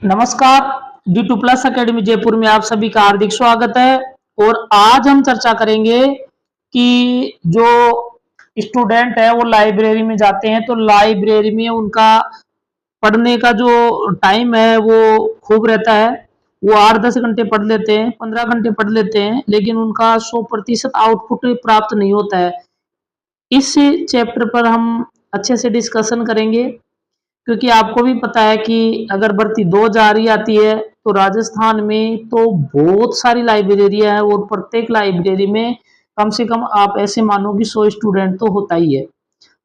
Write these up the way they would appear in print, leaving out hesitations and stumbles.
नमस्कार। D2+ academy Jaipur में आप सभी का हार्दिक स्वागत है। और आज हम चर्चा करेंगे कि जो स्टूडेंट है वो लाइब्रेरी में जाते हैं तो लाइब्रेरी में उनका पढ़ने का जो टाइम है वो खूब रहता है। वो 8-10 घंटे पढ़ लेते हैं, 15 घंटे पढ़ लेते हैं, लेकिन उनका 100% आउटपुट प्राप्त नहीं होता है। इस चैप्टर पर हम अच्छे से डिस्कशन करेंगे, क्योंकि आपको भी पता है कि अगर भर्ती 2000 ही आती है तो राजस्थान में तो बहुत सारी लाइब्रेरियां हैं और प्रत्येक लाइब्रेरी में कम से कम आप ऐसे मानो कि 100 स्टूडेंट तो होता ही है।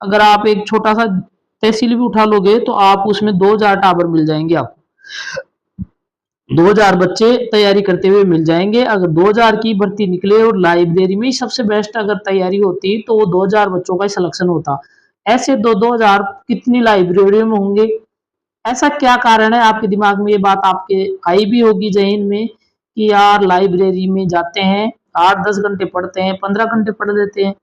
अगर आप एक छोटा सा तहसील भी उठा लोगे तो आप उसमें 2000 टावर मिल जाएंगे। आपको 2000 बच्चे तैयारी करते हुए मिल जाएंगे। अगर 2000 की भर्ती निकले और लाइब्रेरी में सबसे बेस्ट अगर तैयारी होती तो वो 2000 बच्चों का सिलेक्शन होता। ऐसे 2000 कितनी लाइब्रेरियों में होंगे? ऐसा क्या कारण है? आपके दिमाग में ये बात आपके आई भी होगी जहन में कि यार लाइब्रेरी में जाते हैं, 8-10 घंटे पढ़ते हैं, 15 घंटे पढ़ लेते हैं,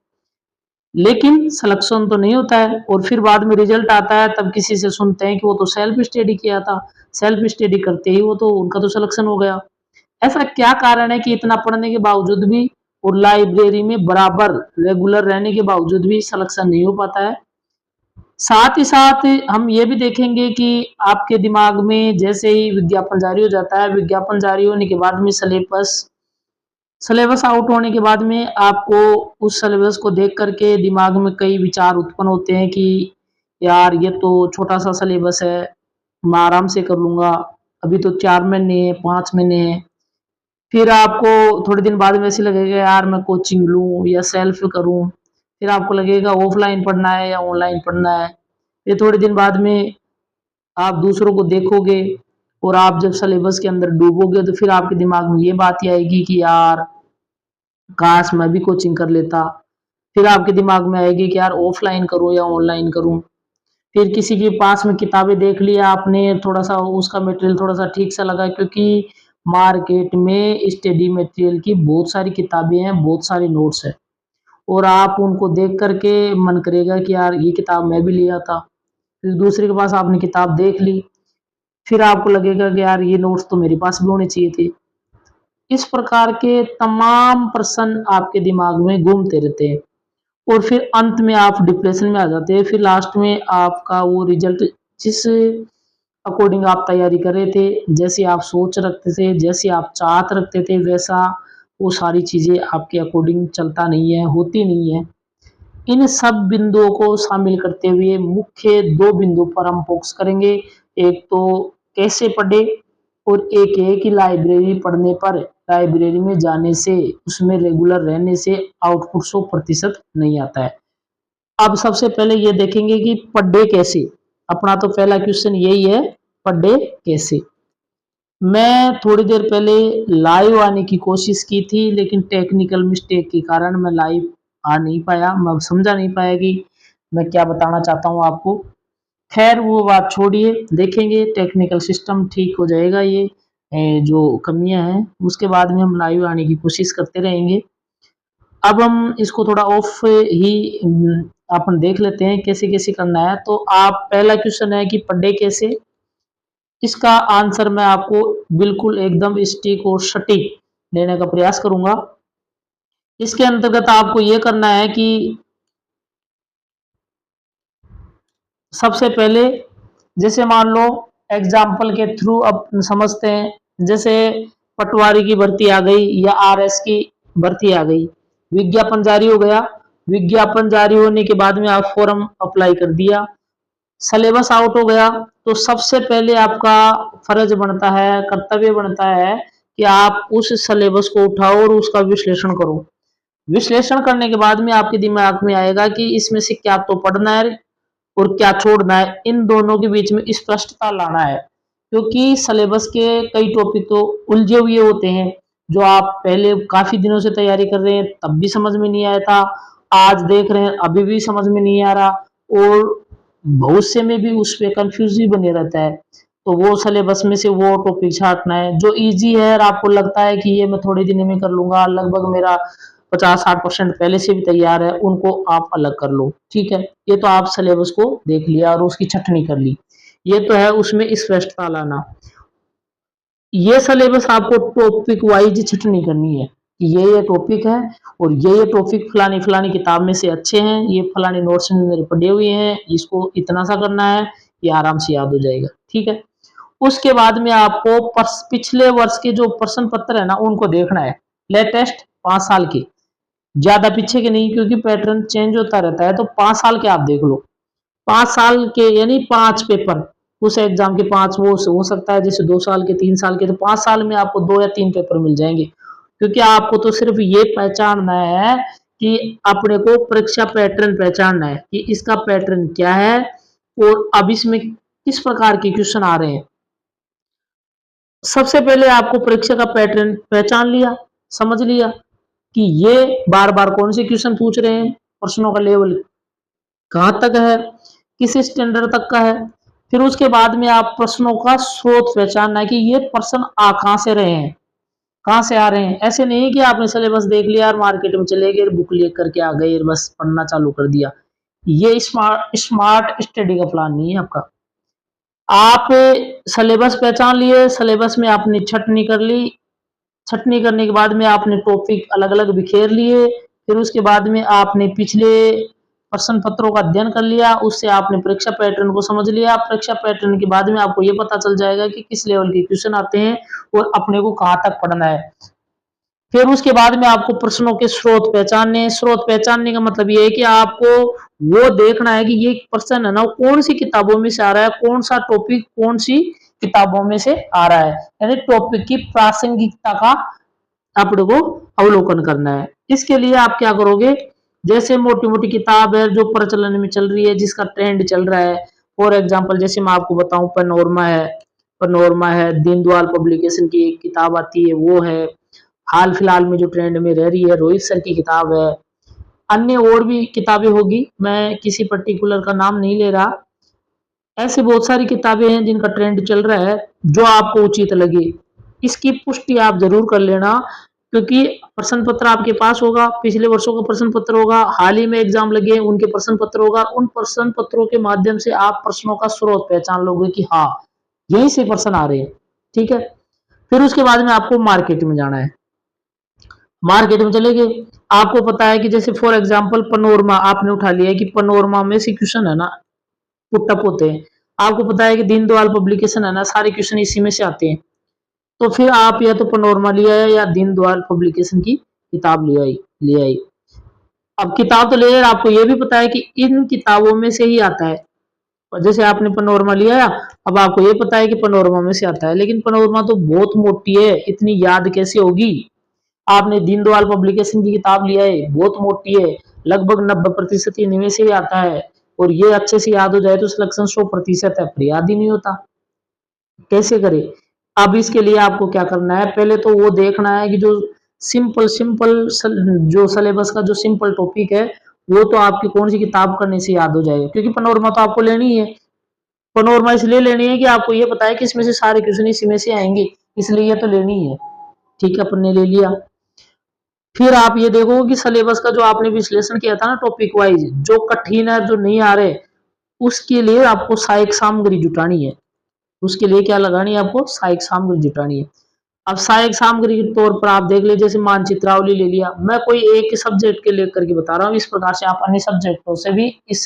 लेकिन सिलेक्शन तो नहीं होता है। और फिर बाद में रिजल्ट आता है तब किसी से सुनते हैं कि वो तो सेल्फ स्टडी किया था, सेल्फ स्टडी करते ही वो तो उनका तो सिलेक्शन हो गया। ऐसा क्या कारण है कि इतना पढ़ने के बावजूद भी और लाइब्रेरी में बराबर रेगुलर रहने के बावजूद भी सिलेक्शन नहीं हो पाता है? साथ ही साथ हम ये भी देखेंगे कि आपके दिमाग में जैसे ही विज्ञापन जारी हो जाता है, विज्ञापन जारी होने के बाद में सिलेबस सिलेबस आउट होने के बाद में आपको उस सिलेबस को देख करके दिमाग में कई विचार उत्पन्न होते हैं कि यार ये तो छोटा सा सिलेबस है, मैं आराम से कर लूंगा, अभी तो 4 महीने हैं, 5 महीने हैं। फिर आपको थोड़े दिन बाद में ऐसे लगेगा यार मैं कोचिंग लूं या सेल्फ करूं। फिर आपको लगेगा ऑफलाइन पढ़ना है या ऑनलाइन पढ़ना है। फिर थोड़े दिन बाद में आप दूसरों को देखोगे और आप जब सिलेबस के अंदर डूबोगे तो फिर आपके दिमाग में ये बात ही आएगी कि यार काश मैं भी कोचिंग कर लेता। फिर आपके दिमाग में आएगी कि यार ऑफलाइन करूं या ऑनलाइन करूं। फिर किसी के पास में किताबें देख लिया आपने, थोड़ा सा उसका मटेरियल थोड़ा सा ठीक सा लगा, क्योंकि मार्केट में स्टडी मटेरियल की बहुत सारी किताबें हैं, बहुत सारे नोट्स हैं, और आप उनको देख करके मन करेगा कि यार ये किताब मैं भी लिया था। फिर दूसरे के पास आपने किताब देख ली, फिर आपको लगेगा कि यार ये नोट्स तो मेरे पास भी होने चाहिए थे। इस प्रकार के तमाम प्रश्न आपके दिमाग में घूमते रहते हैं और फिर अंत में आप डिप्रेशन में आ जाते हैं। फिर लास्ट में आपका वो रिजल्ट जिस अकॉर्डिंग आप तैयारी कर रहे थे, जैसे आप सोच रखते थे, जैसे आप चाहत रखते थे, वैसा वो सारी चीजें आपके अकॉर्डिंग चलता नहीं है, होती नहीं है। इन सब बिंदुओं को शामिल करते हुए मुख्य 2 बिंदु पर हम फोकस करेंगे। एक तो कैसे पढ़े और एक है कि लाइब्रेरी पढ़ने पर, लाइब्रेरी में जाने से, उसमें रेगुलर रहने से आउटपुट 100% नहीं आता है। अब सबसे पहले ये देखेंगे कि पढ़े कैसे। अपना तो पहला क्वेश्चन यही है, पढ़े कैसे। मैं थोड़ी देर पहले लाइव आने की कोशिश की थी, लेकिन टेक्निकल मिस्टेक के कारण मैं लाइव आ नहीं पाया, मैं समझा नहीं पाया कि मैं क्या बताना चाहता हूँ आपको। खैर वो बात छोड़िए, देखेंगे टेक्निकल सिस्टम ठीक हो जाएगा। ये जो कमियां हैं उसके बाद में हम लाइव आने की कोशिश करते रहेंगे। अब हम इसको थोड़ा ऑफ ही अपन देख लेते हैं कैसे कैसे करना है। तो आप पहला क्वेश्चन है कि पढ़े कैसे। इसका आंसर मैं आपको बिल्कुल एकदम सटीक और सटीक देने का प्रयास करूंगा। इसके अंतर्गत आपको यह करना है कि सबसे पहले, जैसे मान लो एग्जाम्पल के थ्रू अब समझते हैं, जैसे पटवारी की भर्ती आ गई या आरएस की भर्ती आ गई, विज्ञापन जारी हो गया। विज्ञापन जारी होने के बाद में आप फॉर्म अप्लाई कर दिया, सिलेबस आउट हो गया, तो सबसे पहले आपका फर्ज बनता है, कर्तव्य बनता है कि आप उस सिलेबस को उठाओ और उसका विश्लेषण करो। विश्लेषण करने के बाद में आपके दिमाग में आएगा कि इसमें से क्या तो पढ़ना है और क्या छोड़ना है। इन दोनों के बीच में स्पष्टता लाना है, क्योंकि सिलेबस के कई टॉपिक तो उलझे हुए होते हैं, जो आप पहले काफी दिनों से तैयारी कर रहे हैं तब भी समझ में नहीं आया था, आज देख रहे हैं अभी भी समझ में नहीं आ रहा, और भविष्य में भी उस पर कंफ्यूज ही बने रहता है। तो वो सिलेबस में से वो टॉपिक छांटना है जो इजी है और आपको लगता है कि ये मैं थोड़े दिन में कर लूंगा, लगभग मेरा 50-60% पहले से भी तैयार है, उनको आप अलग कर लो। ठीक है, ये तो आप सिलेबस को देख लिया और उसकी छटनी कर ली, ये तो है उसमें स्पष्टता लाना। ये सिलेबस आपको टॉपिक वाइज छटनी करनी है कि ये टॉपिक है और ये टॉपिक फलानी फलानी किताब में से अच्छे हैं, ये फलानी नोट्स में मेरे पढ़े हुए हैं, इसको इतना सा करना है, ये आराम से याद हो जाएगा। ठीक है, उसके बाद में आपको पिछले वर्ष के जो प्रश्न पत्र है ना उनको देखना है, लेटेस्ट 5 साल के, ज्यादा पीछे के नहीं, क्योंकि पैटर्न चेंज होता रहता है। तो 5 साल के आप देख लो, 5 साल के यानी 5 पेपर, उस एग्जाम के 5 वो हो सकता है जैसे 2 साल के 3 साल के, तो 5 साल में आपको 2 या 3 पेपर मिल जाएंगे। क्योंकि आपको तो सिर्फ ये पहचानना है कि अपने को परीक्षा पैटर्न पहचानना है कि इसका पैटर्न क्या है और अब इसमें किस प्रकार के क्वेश्चन आ रहे हैं। सबसे पहले आपको परीक्षा का पैटर्न पहचान लिया, समझ लिया कि ये बार बार कौन से क्वेश्चन पूछ रहे हैं, प्रश्नों का लेवल कहाँ तक है, किस स्टैंडर्ड तक का है। फिर उसके बाद में आप प्रश्नों का स्रोत पहचानना है कि ये प्रश्न आ कहाँ से रहे हैं, कहाँ से आ रहे हैं। ऐसे नहीं कि आपने सिलेबस देख लिया और मार्केट में चले गए, बुक ले करके आ गए, बस पढ़ना चालू कर दिया। ये स्मार्ट स्टडी का प्लान नहीं है आपका। आप सिलेबस पहचान लिए, सिलेबस में आपने छटनी कर ली, छटनी करने के बाद में आपने टॉपिक अलग अलग बिखेर लिए, फिर उसके बाद में आपने पिछले प्रश्न पत्रों का अध्ययन कर लिया, उससे आपने परीक्षा पैटर्न को समझ लिया। परीक्षा पैटर्न के बाद में आपको ये पता चल जाएगा कि किस लेवल के क्वेश्चन आते हैं और अपने को कहाँ तक पढ़ना है। फिर उसके बाद में आपको प्रश्नों के स्रोत पहचानने, स्रोत पहचानने का मतलब ये है कि आपको वो देखना है कि ये प्रश्न है ना कौन सी किताबों में से आ रहा है, कौन सा टॉपिक कौन सी किताबों में से आ रहा है, यानी टॉपिक की प्रासंगिकता का अपने को अवलोकन करना है। इसके लिए आप क्या करोगे, जैसे मोटी मोटी किताब है जो प्रचलन में चल रही है, जिसका ट्रेंड चल रहा है, फॉर एग्जाम्पल जैसे मैं आपको बताऊं पनोरमा है, पनोरमा है, दीनदयाल पब्लिकेशन की एक किताब आती है वो है, हाल फिलहाल में जो ट्रेंड में रह रही है रोहित सर की किताब है, अन्य और भी किताबें होगी, मैं किसी पर्टिकुलर का नाम नहीं ले रहा। ऐसी बहुत सारी किताबें हैं जिनका ट्रेंड चल रहा है, जो आपको उचित लगे इसकी पुष्टि आप जरूर कर लेना। क्योंकि प्रश्न पत्र आपके पास होगा, पिछले वर्षों का प्रश्न पत्र होगा, हाल ही में एग्जाम लगे उनके प्रश्न पत्र होगा, उन प्रश्न पत्रों के माध्यम से आप प्रश्नों का स्रोत पहचान लोगे कि हाँ यही से प्रश्न आ रहे हैं। ठीक है, फिर उसके बाद में आपको मार्केट में जाना है, मार्केट में चले गए, आपको पता है कि जैसे फॉर एग्जाम्पल पनोरमा आपने उठा लिया है कि पनोरमा में से क्वेश्चन है ना पुटअप होते हैं, आपको पता है कि दीनदयाल पब्लिकेशन है ना सारे क्वेश्चन इसी में से आते हैं। तो फिर आप या तो पनोरमा लिया है या दीनदयाल पब्लिकेशन की किताब ले आई। अब किताब तो ले आए, आपको ये भी पता है कि इन किताबों में से ही आता है। और जैसे आपने पनोरमा लिया, अब आपको ये पता है कि पनोरमा में से आता है, लेकिन पनोरमा तो बहुत मोटी है, इतनी याद कैसे होगी। आपने दीनदयाल पब्लिकेशन की किताब लिया है, बहुत मोटी है, लगभग 90% इनमें से ही आता है, और ये अच्छे से याद हो जाए तो सिलेक्शन 100% है, पर याद ही नहीं होता, कैसे करें। अब इसके लिए आपको क्या करना है, पहले तो वो देखना है कि जो सिंपल सिंपल जो सिलेबस का जो सिंपल टॉपिक है वो तो आपकी कौन सी किताब करने से याद हो जाएगा, क्योंकि पनोरमा तो आपको लेनी है। पनोरमा इसलिए लेनी है कि आपको ये पता है कि इसमें से सारे क्वेश्चन इसी में से आएंगे, इसलिए ये तो लेनी है। ठीक है, अपन ने ले लिया। फिर आप ये देखोगे कि सिलेबस का जो आपने विश्लेषण किया था ना टॉपिक वाइज, जो कठिन है जो नहीं आ रहे, उसके लिए आपको सहायक सामग्री जुटानी है। उसके लिए क्या लगानी है, आपको सहायक सामग्री जुटानी है। अब सहायक सामग्री के तौर पर आप देख लीजिए, जैसे मानचित्रावली ले लिया, मैं कोई एक सब्जेक्ट के लेकर के बता रहा हूँ, इस प्रकार से आप अन्य सब्जेक्टों से भी इस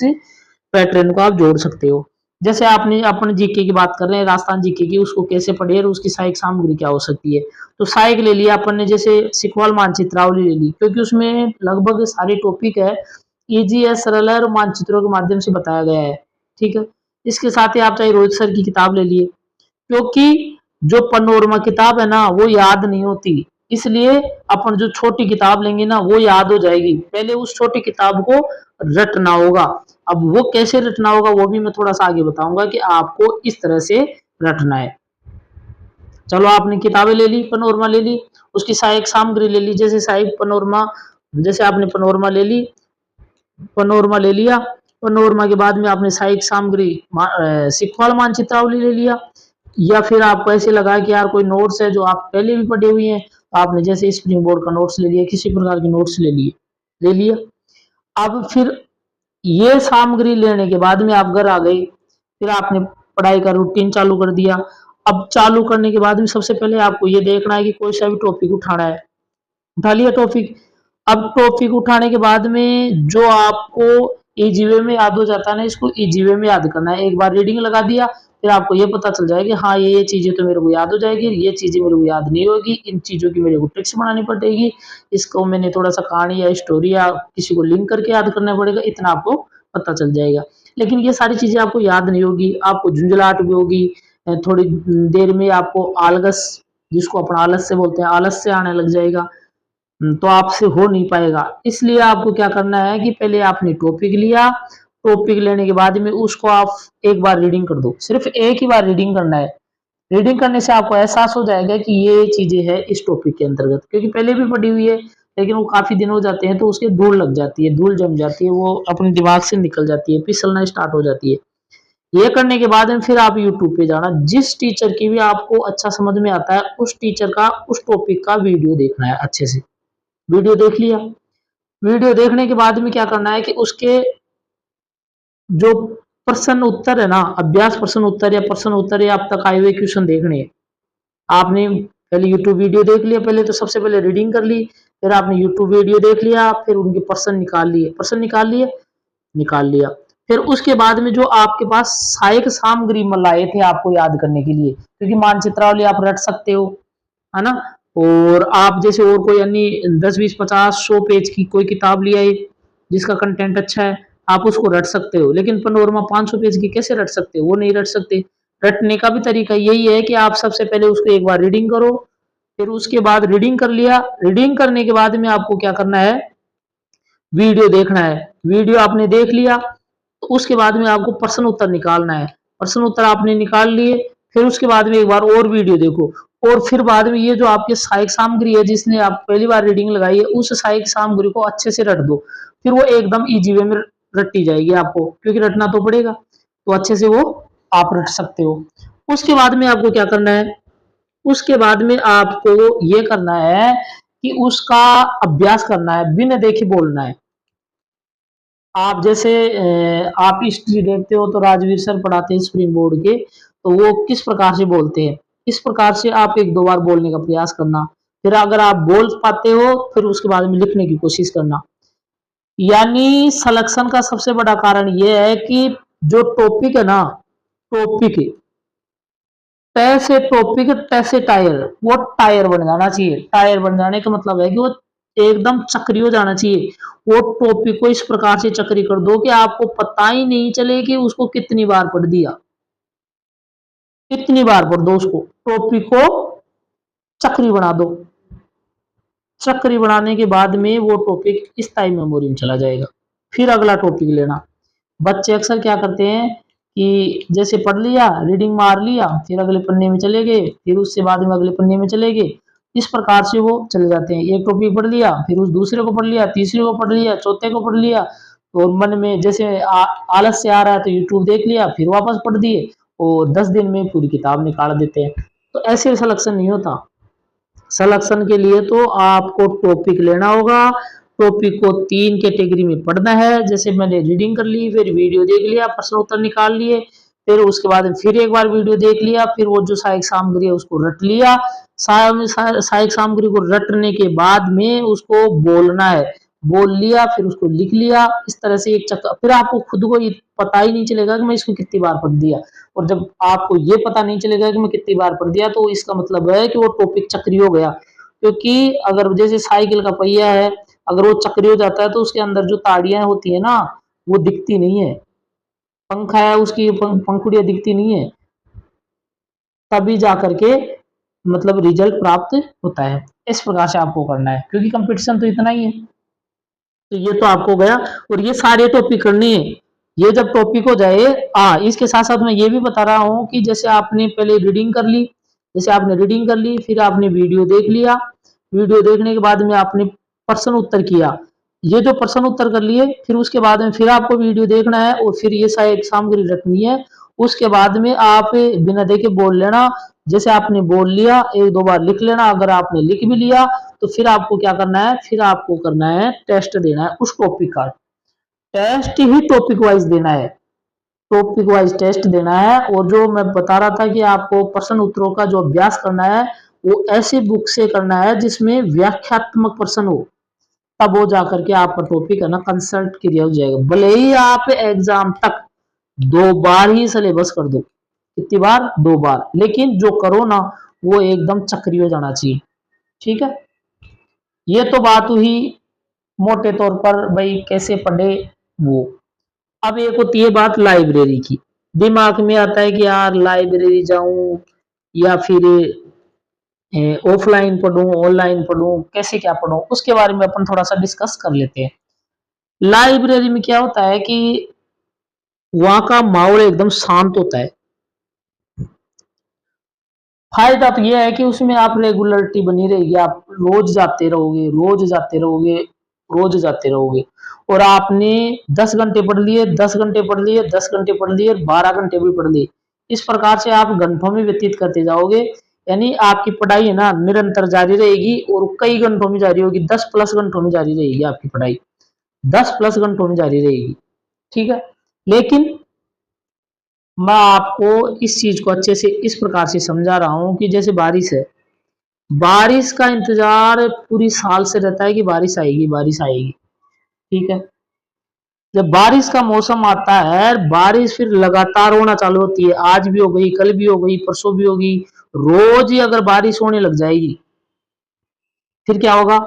पैटर्न को आप जोड़ सकते हो। जैसे आपने अपन जीके की बात कर रहे हैं, राजस्थान जीके की, उसको कैसे पढ़े और उसकी सहायक सामग्री क्या हो सकती है। तो सहायक ले लिया अपन ने, जैसे सिखवाल मानचित्रावली ले ली, क्योंकि उसमें लगभग सारी टॉपिक है, इजी है, सरल है और मानचित्रों के माध्यम से बताया गया है। ठीक है, इसके साथ ही आप चाहे रोहित सर की किताब ले लिए, क्योंकि जो पनोरमा किताब है ना वो याद नहीं होती, इसलिए अपन जो छोटी किताब लेंगे ना वो याद हो जाएगी, पहले उस छोटी किताब को रटना होगा। अब वो कैसे रटना होगा वो भी मैं थोड़ा सा आगे बताऊंगा कि आपको इस तरह से रटना है। चलो आपने किताबें ले ली, पनोरमा ले ली, उसकी सहायक सामग्री ले ली, जैसे सहायक पनोरमा, जैसे आपने पनोरमा ले ली, पनोरमा ले लिया, पनोरमा के बाद में आपने सहायक सामग्री सिखवाल मानचित्रावली ले लिया, या फिर आपको ऐसे लगा कि यार कोई नोट्स है जो आप पहले भी पढ़े हुए हैं, तो आपने जैसे स्प्रिंग बोर्ड का नोट्स ले लिया, किसी प्रकार के नोट्स ले लिया। अब फिर ये सामग्री लेने के बाद में आप घर आ गए, फिर आपने पढ़ाई का रूटीन चालू कर दिया। अब चालू करने के बाद में सबसे पहले आपको ये देखना है कि कोई सा भी टॉपिक उठाना है। उठा लिया टॉपिक। अब टॉपिक उठाने के बाद में जो आपको इजी वे में याद हो जाता है ना, इसको इजी वे में याद करना है। एक बार रीडिंग लगा दिया, फिर आपको ये पता चल जाएगा हाँ ये चीजें तो मेरे को याद हो जाएगी, ये चीजें मेरे को याद नहीं होगी, इन चीजों की मेरे को ट्रिक्स बनानी पड़ेगी, इसको मैंने थोड़ा सा कहानी या स्टोरी या किसी को लिंक करके याद करना पड़ेगा, इतना आपको पता चल जाएगा। लेकिन ये सारी चीजें आपको याद नहीं होगी, आपको झुंझलाहट भी होगी, थोड़ी देर में आपको आलस, जिसको अपन आलस से बोलते हैं, आलस से आने लग जाएगा, तो आपसे हो नहीं पाएगा। इसलिए आपको क्या करना है कि पहले आपने टॉपिक लिया, टॉपिक लेने के बाद में उसको आप एक बार रीडिंग कर दो, सिर्फ एक ही बार रीडिंग करना है। रीडिंग करने से आपको एहसास हो जाएगा कि ये चीजें हैं इस टॉपिक के अंतर्गत, क्योंकि पहले भी पढ़ी हुई है लेकिन वो काफी दिन हो जाते हैं तो उसके धूल लग जाती है, धूल जम जाती है, वो अपने दिमाग से निकल जाती है, फिसलना स्टार्ट हो जाती है। ये करने के बाद में फिर आप यूट्यूब पे जाना, जिस टीचर की भी आपको अच्छा समझ में आता है उस टीचर का उस टॉपिक का वीडियो देखना है अच्छे से। वीडियो देख लिया, वीडियो देखने के बाद में क्या करना है कि उसके जो प्रश्न उत्तर है ना, अभ्यास प्रश्न उत्तर या प्रश्न उत्तर या अब तक आए हुए क्वेश्चन देखने हैं। आपने पहले यूट्यूब वीडियो देख लिया, पहले तो सबसे पहले रीडिंग कर ली, फिर आपने यूट्यूब वीडियो देख लिया, फिर उनके प्रश्न निकाल लिए, प्रश्न निकाल लिए, निकाल लिया। फिर उसके बाद में जो आपके पास सहायक सामग्री लाए थे आपको याद करने के लिए, क्योंकि मानचित्रावली आप रट सकते हो, है ना, और आप जैसे और कोई अन्य 10, 20, 50, 100 पेज की कोई किताब ले आए जिसका कंटेंट अच्छा है, आप उसको रट सकते हो। लेकिन पनोरमा 500 पेज की कैसे रट सकते हो? वो नहीं रट सकते। रटने का भी तरीका यही है कि आप सबसे पहले उसको एक बार रीडिंग करो, फिर उसके बाद रीडिंग कर लिया, रीडिंग करने के बाद में आपको क्या करना है, वीडियो देखना है। वीडियो आपने देख लिया तो उसके बाद में आपको प्रश्न उत्तर निकालना है, प्रश्न उत्तर आपने निकाल लिए, फिर उसके बाद में एक बार और वीडियो देखो, और फिर बाद में ये जो आपके सहायक सामग्री है जिसने आप पहली बार रीडिंग लगाई है उस सहायक सामग्री को अच्छे से रट दो, फिर वो एकदम इजी वे में रट्टी जाएगी आपको, क्योंकि रटना तो पड़ेगा, तो अच्छे से वो आप रट सकते हो। उसके बाद में आपको क्या करना है, उसके बाद में आपको ये करना है कि उसका अभ्यास करना है, बिना देखे बोलना है। आप जैसे आप हिस्ट्री देखते हो तो राजवीर सर पढ़ाते हैं स्प्रिंग बोर्ड के, तो वो किस प्रकार से बोलते हैं, इस प्रकार से आप एक दो बार बोलने का प्रयास करना, फिर अगर आप बोल पाते हो फिर उसके बाद में लिखने की कोशिश करना। यानी सिलेक्शन का सबसे बड़ा कारण यह है कि जो टॉपिक है ना, टॉपिक तैसे टॉपिक तैसे टायर, वो टायर बन जाना चाहिए। टायर बन जाने का मतलब है कि वो एकदम चक्री हो जाना चाहिए। वो टॉपिक को इस प्रकार से चक्री कर दो कि आपको पता ही नहीं चले कि उसको कितनी बार पढ़ दिया, कितनी बार पढ़ दो उसको, टॉपिक को चक्री बना दो। चक्री बनाने के बाद में वो टॉपिक स्थायी मेमोरी में चला जाएगा। फिर अगला टॉपिक लेना। बच्चे अक्सर क्या करते हैं कि जैसे पढ़ लिया, रीडिंग मार लिया, फिर अगले पन्ने में चले गए, फिर उससे बाद में अगले पन्ने में चले गए, इस प्रकार से वो चले जाते हैं। एक टॉपिक पढ़ लिया, फिर उस दूसरे को पढ़ लिया, तीसरे को पढ़ लिया, चौथे को पढ़ लिया, और मन में जैसे आलस से आ रहा है तो यूट्यूब देख लिया, फिर वापस पढ़ दिए, और 10 दिन में पूरी किताब निकाल देते हैं। तो ऐसे सिलेक्शन नहीं होता। सिलेक्शन के लिए तो आपको टॉपिक लेना होगा, टॉपिक को 3 कैटेगरी में पढ़ना है। जैसे मैंने रीडिंग कर ली, फिर वीडियो देख लिया, प्रश्न उत्तर निकाल लिए, फिर उसके बाद फिर एक बार वीडियो देख लिया, फिर वो जो सहायक सामग्री है उसको रट लिया। सहायक सामग्री को रटने के बाद में उसको बोलना है, बोल लिया, फिर उसको लिख लिया। इस तरह से एक चक्कर, फिर आपको खुद को ये पता ही नहीं चलेगा कि मैं इसको कितनी बार पढ़ दिया। और जब आपको ये पता नहीं चलेगा कि मैं कितनी बार पढ़ दिया, तो इसका मतलब है कि वो टॉपिक चक्री हो गया। क्योंकि अगर जैसे साइकिल का पहिया है, अगर वो चक्री हो जाता है तो उसके अंदर जो ताड़ियां होती है ना, वो दिखती नहीं है। पंखा है, उसकी पंखुड़ियां दिखती नहीं है, तभी जा करके मतलब रिजल्ट प्राप्त होता है। इस प्रकार से आपको करना है, क्योंकि कंपटीशन तो इतना ही है। तो ये तो आपको गया, और ये सारे टॉपिक करने हैं। ये जब टॉपिक हो जाए, इसके साथ साथ मैं ये भी बता रहा हूँ कि जैसे आपने पहले रीडिंग कर ली, जैसे आपने रीडिंग कर ली, फिर आपने वीडियो देख लिया, वीडियो देखने के बाद में आपने प्रश्न उत्तर किया, ये जो प्रश्न उत्तर कर लिए, फिर उसके बाद में फिर आपको वीडियो देखना है, और फिर ये सारी सामग्री रखनी है। उसके बाद में आप बिना देखे बोल लेना। जैसे आपने बोल लिया, एक दो बार लिख लेना। अगर आपने लिख भी लिया तो फिर आपको क्या करना है, फिर आपको करना है टेस्ट देना है उस टॉपिक का। टेस्ट ही टॉपिक वाइज देना है, टॉपिक वाइज टेस्ट देना है। और जो मैं बता रहा था कि आपको प्रश्न उत्तरों का जो अभ्यास करना है वो ऐसी बुक से करना है जिसमें व्याख्यात्मक प्रश्न हो, तब वो जाकर के आपका टॉपिक है ना कंसल्ट क्लियर हो जाएगा। भले ही आप एग्जाम तक 2 बार ही सिलेबस कर दो, कितनी बार? 2 बार, लेकिन जो करो ना वो एकदम चक्री हो जाना चाहिए। ठीक है, ये तो बात हुई मोटे तौर पर भाई कैसे पढ़े वो। अब एक होती है बात लाइब्रेरी की। दिमाग में आता है कि यार लाइब्रेरी जाऊं या फिर ऑफलाइन पढूं, ऑनलाइन पढूं, कैसे क्या पढूं, उसके बारे में अपन थोड़ा सा डिस्कस कर लेते हैं। लाइब्रेरी में क्या होता है कि वहां का माहौल एकदम शांत होता है। फायदा तो यह है कि उसमें आप रेगुलरिटी बनी रहेगी, आप रोज जाते रहोगे, रोज जाते रहोगे, रोज जाते रहोगे। और आपने 10 घंटे पढ़ लिए, 10 घंटे पढ़ लिए, 10 घंटे पढ़ लिए, 12 घंटे भी पढ़ लिए, इस प्रकार से आप घंटों में व्यतीत करते जाओगे। यानी आपकी पढ़ाई है ना निरंतर जारी रहेगी और कई घंटों में जारी होगी, 10+ घंटों में जारी रहेगी आपकी पढ़ाई, 10+ घंटों में जारी रहेगी। ठीक है, लेकिन मैं आपको इस चीज को अच्छे से इस प्रकार से समझा रहा हूं कि जैसे बारिश है, बारिश का इंतजार पूरी साल से रहता है कि बारिश आएगी, बारिश आएगी। ठीक है, जब बारिश का मौसम आता है, बारिश फिर लगातार होना चालू होती है, आज भी हो गई, कल भी हो गई, परसों भी होगी, रोज ही अगर बारिश होने लग जाएगी, फिर क्या होगा?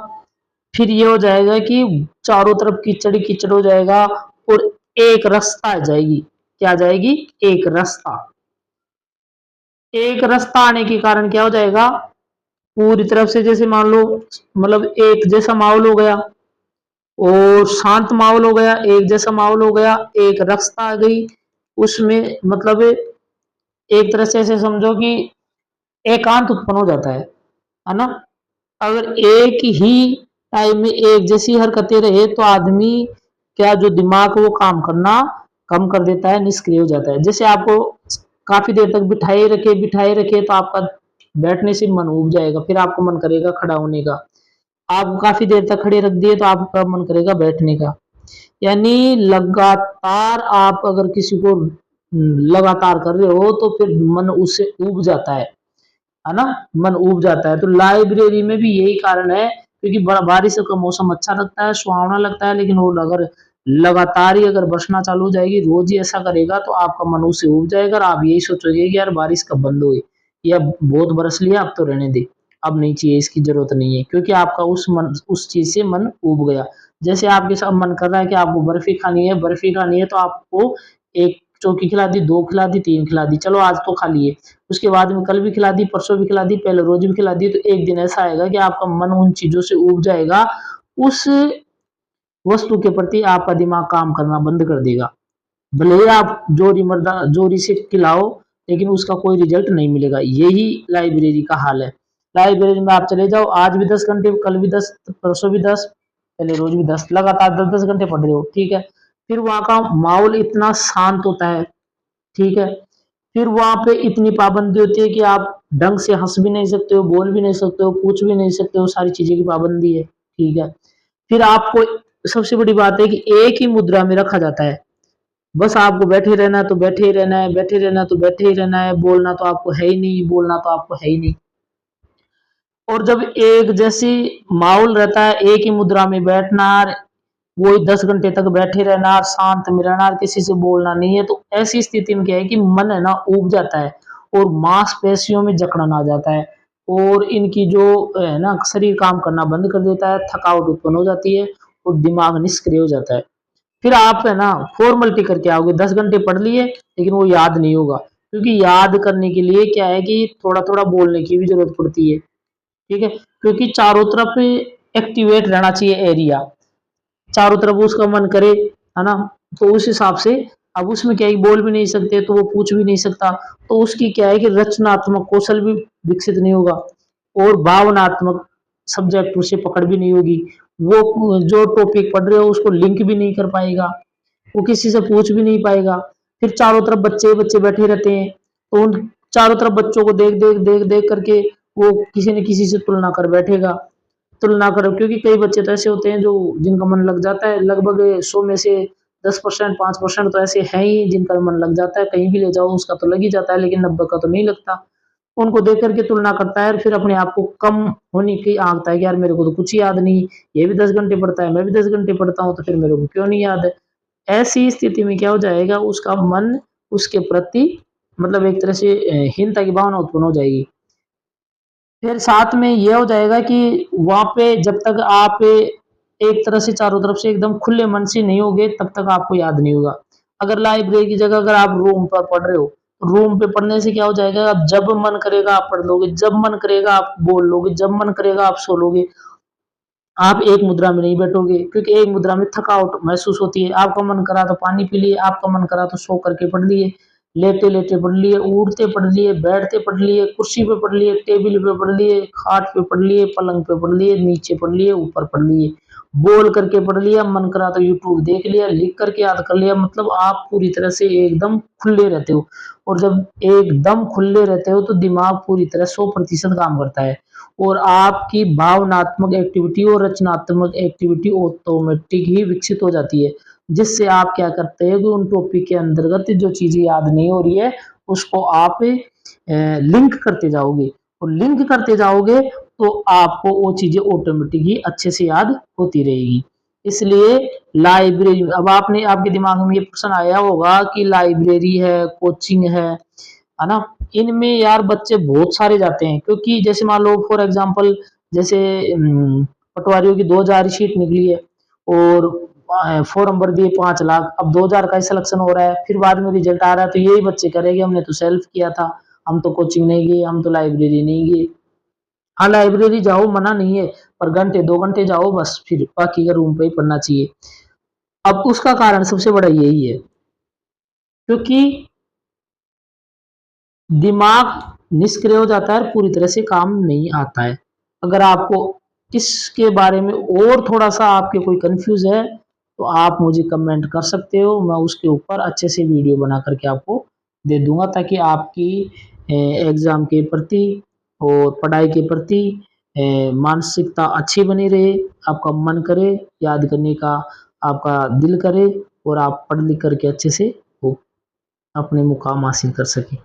फिर ये हो जाएगा कि चारों तरफ कीचड़ ही कीचड़ हो जाएगा और एक रास्ता आ जाएगी। क्या आ जाएगी? एक रास्ता। एक रास्ता आने के कारण क्या हो जाएगा? पूरी तरफ से जैसे मान लो मतलब एक जैसा माहौल हो गया और शांत माहौल हो गया, एक जैसा माहौल हो गया, एक रास्ता आ गई, उसमें मतलब एक तरह से ऐसे समझो कि एकांत उत्पन्न हो जाता है ना? अगर एक ही टाइम में एक जैसी हरकतें रहे तो आदमी क्या जो दिमाग वो काम करना कम कर देता है, निष्क्रिय हो जाता है। जैसे आपको काफी देर तक बिठाए रखे तो आपका बैठने से मन उब जाएगा, फिर आपको मन करेगा खड़ा होने का। आप काफी देर तक खड़े रख दिए तो आपका मन करेगा बैठने का। यानी लगातार आप अगर किसी को लगातार कर रहे हो तो फिर मन उससे उब जाता है ना? मन उब जाता है। तो लाइब्रेरी में भी यही कारण है, क्योंकि बारिश का मौसम अच्छा लगता है, सुहावना लगता है, लेकिन वो अगर लगातार ही अगर बरसना चालू हो जाएगी, रोज ही ऐसा करेगा तो आपका मन उससे उब जाएगा और आप यही सोचोगे कि यार बारिश कब बंद होगी, या बहुत बरस लिया अब तो रहने दे, अब नहीं चाहिए, इसकी जरूरत नहीं है, क्योंकि आपका उस चीज से मन उब गया। जैसे आपके साथ मन कर रहा है कि आपको बर्फी खानी है, बर्फी खानी है, तो आपको एक चौकी खिला दी, 2 खिला दी, 3 खिला दी, चलो आज तो खा लिए, उसके बाद में कल भी खिला दी, परसों भी खिला दी, पहले रोज भी खिला दी, तो एक दिन ऐसा आएगा कि आपका मन उन चीजों से उब जाएगा, उस वस्तु के प्रति आपका दिमाग काम करना बंद कर देगा। भले ही आप जोरी से खिलाओ, लेकिन उसका कोई रिजल्ट नहीं मिलेगा। यही लाइब्रेरी का हाल है। लाइब्रेरी में आप चले जाओ, आज भी 10 घंटे, कल भी 10, परसों भी 10, पहले रोज भी 10, लगातार 10-10 घंटे पढ़ रहे हो। ठीक है, फिर वहां का माहौल इतना शांत होता है। ठीक है, फिर वहां पे इतनी पाबंदी होती है कि आप ढंग से हंस भी नहीं सकते हो, बोल भी नहीं सकते हो, पूछ भी नहीं सकते हो, सारी चीजें की पाबंदी है। ठीक है, फिर आपको सबसे बड़ी बात है कि एक ही मुद्रा में रखा जाता है, बस आपको बैठे रहना है तो बैठे ही रहना है, बैठे रहना तो बैठे ही रहना है, बोलना तो आपको है ही नहीं, बोलना तो आपको है ही नहीं। और जब एक जैसी माहौल रहता है, एक ही मुद्रा में बैठना, वही 10 घंटे तक बैठे रहना, शांत में रहना, किसी से बोलना नहीं है, तो ऐसी स्थिति में क्या है कि मन है ना उब जाता है और मांसपेशियों में जकड़न आ जाता है और इनकी जो है ना शरीर काम करना बंद कर देता है, थकावट उत्पन्न हो जाती है और दिमाग निष्क्रिय हो जाता है। फिर आप है ना फॉर्मेलिटी करके आओगे, 10 घंटे पढ़ लिए लेकिन वो याद नहीं होगा, क्योंकि याद करने के लिए क्या है कि थोड़ा थोड़ा बोलने की भी जरूरत पड़ती है। ठीक है, क्योंकि चारों तरफ एक्टिवेट रहना चाहिए एरिया, चारों तरफ उसका मन करे, है ना? तो उस हिसाब से अब उसमें क्या है बोल भी नहीं सकते तो वो पूछ भी नहीं सकता, तो उसकी क्या है कि रचनात्मक कौशल भी विकसित नहीं होगा और भावनात्मक सब्जेक्ट उसे पकड़ भी नहीं होगी। वो जो टॉपिक पढ़ रहे हो उसको लिंक भी नहीं कर पाएगा, वो किसी से पूछ भी नहीं पाएगा। फिर चारों तरफ बच्चे बच्चे बैठे रहते हैं, तो उन चारों तरफ बच्चों को देख देख देख देख करके वो किसी न किसी से तुलना कर बैठेगा, तुलना करो, क्योंकि कई बच्चे तो ऐसे होते हैं जो जिनका मन लग जाता है, लगभग 100 में से 10% 5% तो ऐसे हैं ही जिनका मन लग जाता है, कहीं भी ले जाओ उसका तो लग ही जाता है, लेकिन 90 का तो नहीं लगता। उनको देख कर के तुलना करता है और फिर अपने आप को कम होने की आंकता है कि यार मेरे को तो कुछ ही याद नहीं, ये भी 10 घंटे पढ़ता है, मैं भी 10 घंटे पढ़ता हूँ, तो फिर मेरे को क्यों नहीं याद है? ऐसी स्थिति में क्या हो जाएगा, उसका मन उसके प्रति मतलब एक तरह से हीनता की भावना उत्पन्न हो जाएगी। फिर साथ में ये हो जाएगा कि वहाँ पे जब तक आप एक तरह से चारों तरफ से एकदम खुले मन से नहीं होगे, तब तक आपको याद नहीं होगा। अगर लाइब्रेरी की जगह अगर आप रूम पर पढ़ रहे हो, रूम पे पढ़ने से क्या हो जाएगा, आप जब मन करेगा आप पढ़ लोगे, जब मन करेगा आप बोल लोगे, जब मन करेगा आप सो लोगे। आप एक मुद्रा में नहीं बैठोगे, क्योंकि एक मुद्रा में थकावट महसूस होती है। आपका मन करा तो पानी पी लिए, आपका मन करा तो सो करके पढ़ लिए, लेटे लेटे पढ़ लिए, उठते पढ़ लिए, बैठते पढ़ लिए, कुर्सी पे पढ़ लिए, टेबल पे पढ़ लिए, खाट पे पढ़ लिए, पलंग पे पढ़ लिए, नीचे पढ़ लिए, ऊपर पढ़ लिए, बोल करके पढ़ लिया, मन करा तो यूट्यूब देख लिया, लिख करके याद कर लिया। मतलब आप पूरी तरह से एकदम खुले रहते हो, और जब एकदम खुले रहते हो तो दिमाग पूरी तरह 100% काम करता है, और आपकी भावनात्मक एक्टिविटी और रचनात्मक एक्टिविटी ऑटोमेटिक ही विकसित हो जाती है, जिससे आप क्या करते हैं कि उन टॉपिक के अंतर्गत जो चीजें याद नहीं हो रही है उसको आप लिंक करते जाओगे, और लिंक करते जाओगे तो आपको वो चीजें ऑटोमेटिक ही अच्छे से याद होती रहेगी। इसलिए लाइब्रेरी, अब आपने आपके दिमाग में ये प्रश्न आया होगा कि लाइब्रेरी है, कोचिंग है ना, इनमें यार बच्चे बहुत सारे जाते हैं, क्योंकि जैसे मान लो फॉर एग्जांपल, जैसे पटवारियों की 2000 सीट निकली है, और फॉर्म भर दिए 5 लाख, अब 2000 का सिलेक्शन हो रहा है, फिर बाद में रिजल्ट आ रहा है तो यही बच्चे करेंगे हमने तो सेल्फ किया था, हम तो कोचिंग नहीं गए, हम तो लाइब्रेरी नहीं गए। हाँ, लाइब्रेरी जाओ मना नहीं है, पर घंटे 2 घंटे जाओ बस, फिर बाकी का रूम पे ही पढ़ना चाहिए। अब उसका कारण सबसे बड़ा यही है, क्योंकि दिमाग निष्क्रिय हो जाता है, पूरी तरह से काम नहीं आता है। अगर आपको इसके बारे में और थोड़ा सा आपके कोई कंफ्यूज है तो आप मुझे कमेंट कर सकते हो, मैं उसके ऊपर अच्छे से वीडियो बना करके आपको दे दूंगा, ताकि आपकी एग्जाम के प्रति और पढ़ाई के प्रति मानसिकता अच्छी बनी रहे, आपका मन करे याद करने का, आपका दिल करे, और आप पढ़ लिख करके अच्छे से वो अपने मुकाम हासिल कर सके।